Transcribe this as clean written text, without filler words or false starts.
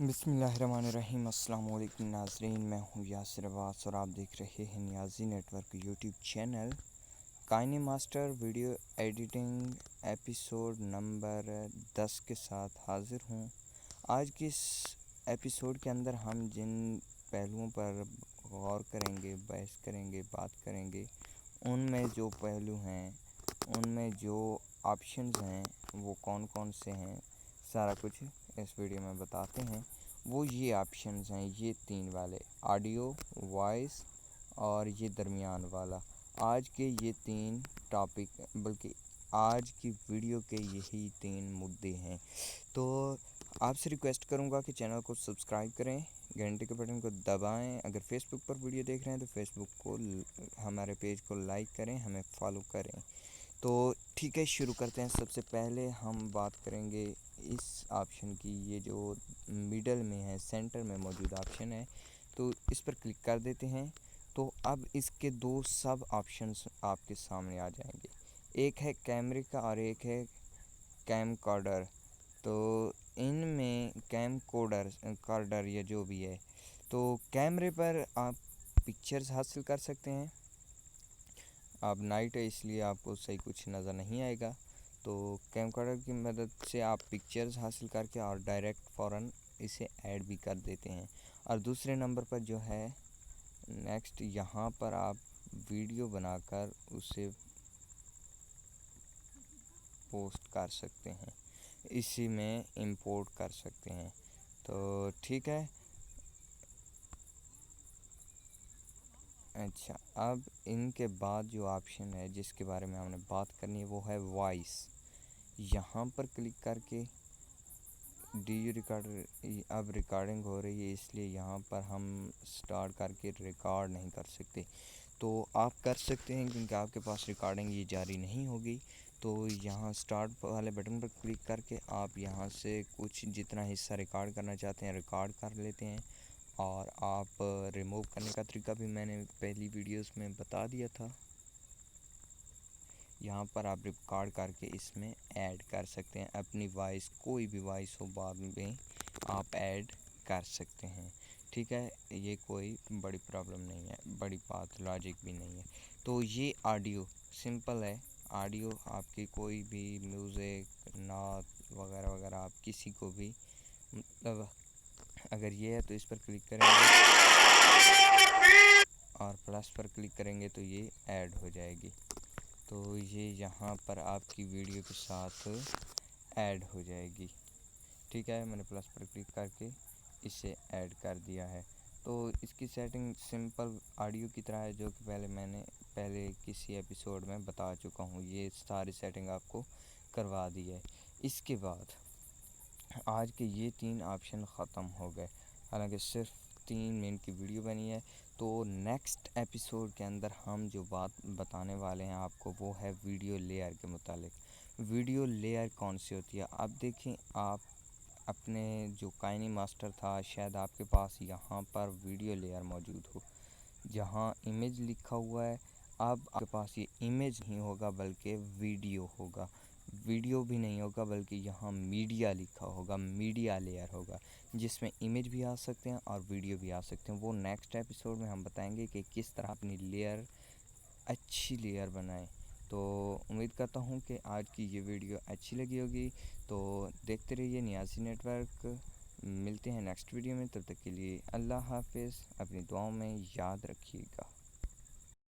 बिस्मिल्लाहिर्रहमानिर्रहीम। अस्सलाम वालेकुम नाज़रीन, मैं हूँ यासिर अब्बास और आप देख रहे हैं Niazi network YouTube channel. KineMaster video editing episode number 10 के साथ हाज़िर हूँ। आज की इस एपिसोड के अंदर हम जिन पहलुओं पर गौर करेंगे, बहस करेंगे, बात करेंगे, उनमें जो पहलू हैं, उनमें जो ऑप्शंस हैं, वो कौन कौन से हैं, सारा कुछ इस वीडियो में बताते हैं। वो ये ऑप्शंस हैं, ये 3 वाले, ऑडियो, वॉइस और ये दरमियान वाला। आज के ये 3 टॉपिक, बल्कि आज की वीडियो के यही 3 मुद्दे हैं। तो आपसे रिक्वेस्ट करूंगा कि चैनल को सब्सक्राइब करें, घंटे के बटन को दबाएं। अगर फेसबुक पर वीडियो देख रहे हैं तो फेसबुक को, हमारे पेज को लाइक करें, हमें फॉलो करें। तो ठीक है, शुरू करते हैं। सबसे पहले हम बात करेंगे इस ऑप्शन की, ये जो मिडल में है, सेंटर में मौजूद ऑप्शन है, तो इस पर क्लिक कर देते हैं। तो अब इसके 2 सब ऑप्शंस आपके सामने आ जाएंगे। एक है कैमरे का और एक है कैम कॉर्डर। तो इनमें कैम कॉर्डर या जो भी है, तो कैमरे पर आप पिक्चर्स हासिल कर सकते हैं। अब नाइट है इसलिए आपको सही कुछ नज़र नहीं आएगा। तो कैमकॉर्डर की मदद से आप पिक्चर्स हासिल करके और डायरेक्ट फ़ौरन इसे ऐड भी कर देते हैं। और दूसरे नंबर पर जो है नेक्स्ट, यहाँ पर आप वीडियो बनाकर उसे पोस्ट कर सकते हैं, इसी में इंपोर्ट कर सकते हैं। तो ठीक है। अच्छा, अब इनके बाद जो ऑप्शन है जिसके बारे में हमने बात करनी है वो है वॉइस। यहाँ पर क्लिक करके डी रिकॉर्ड, अब रिकॉर्डिंग हो रही है इसलिए यहाँ पर हम स्टार्ट करके रिकॉर्ड नहीं कर सकते। तो आप कर सकते हैं क्योंकि आपके पास रिकॉर्डिंग ये जारी नहीं होगी। तो यहाँ स्टार्ट वाले बटन पर क्लिक करके आप यहाँ से कुछ जितना हिस्सा रिकॉर्ड करना चाहते हैं रिकॉर्ड कर लेते हैं। और आप रिमूव करने का तरीका भी मैंने पहली वीडियोस में बता दिया था। यहाँ पर आप रिकॉर्ड करके इसमें ऐड कर सकते हैं अपनी वॉइस, कोई भी वॉइस हो बाद में आप ऐड कर सकते हैं। ठीक है, ये कोई बड़ी प्रॉब्लम नहीं है, बड़ी बात लॉजिक भी नहीं है। तो ये ऑडियो सिंपल है। ऑडियो आपकी कोई भी म्यूज़िक, नात वगैरह वगैरह, आप किसी को भी, मतलब अगर ये है तो इस पर क्लिक करेंगे और प्लस पर क्लिक करेंगे तो ये ऐड हो जाएगी। तो ये यहाँ पर आपकी वीडियो के साथ ऐड हो जाएगी। ठीक है, मैंने प्लस पर क्लिक करके इसे ऐड कर दिया है। तो इसकी सेटिंग सिंपल ऑडियो की तरह है, जो कि पहले किसी एपिसोड में बता चुका हूँ। ये सारी सेटिंग आपको करवा दी है। इसके बाद आज के ये 3 ऑप्शन ख़त्म हो गए, हालांकि सिर्फ 3 मिनट की वीडियो बनी है। तो नेक्स्ट एपिसोड के अंदर हम जो बात बताने वाले हैं आपको, वो है वीडियो लेयर के मुतालिक। वीडियो लेयर कौन सी होती है? अब देखें, आप अपने जो काइनेमास्टर था, शायद आपके पास यहाँ पर वीडियो लेयर मौजूद हो, जहाँ इमेज लिखा हुआ है। अब आपके पास ये इमेज नहीं होगा बल्कि वीडियो होगा। वीडियो भी नहीं होगा बल्कि यहाँ मीडिया लिखा होगा, मीडिया लेयर होगा, जिसमें इमेज भी आ सकते हैं और वीडियो भी आ सकते हैं। वो नेक्स्ट एपिसोड में हम बताएंगे कि किस तरह अपनी लेयर, अच्छी लेयर बनाएं। तो उम्मीद करता हूँ कि आज की ये वीडियो अच्छी लगी होगी। तो देखते रहिए नियाज़ी नेटवर्क। मिलते हैं नेक्स्ट वीडियो में, तब तक के लिए अल्लाह हाफिज़। अपनी दुआओं में याद रखिएगा।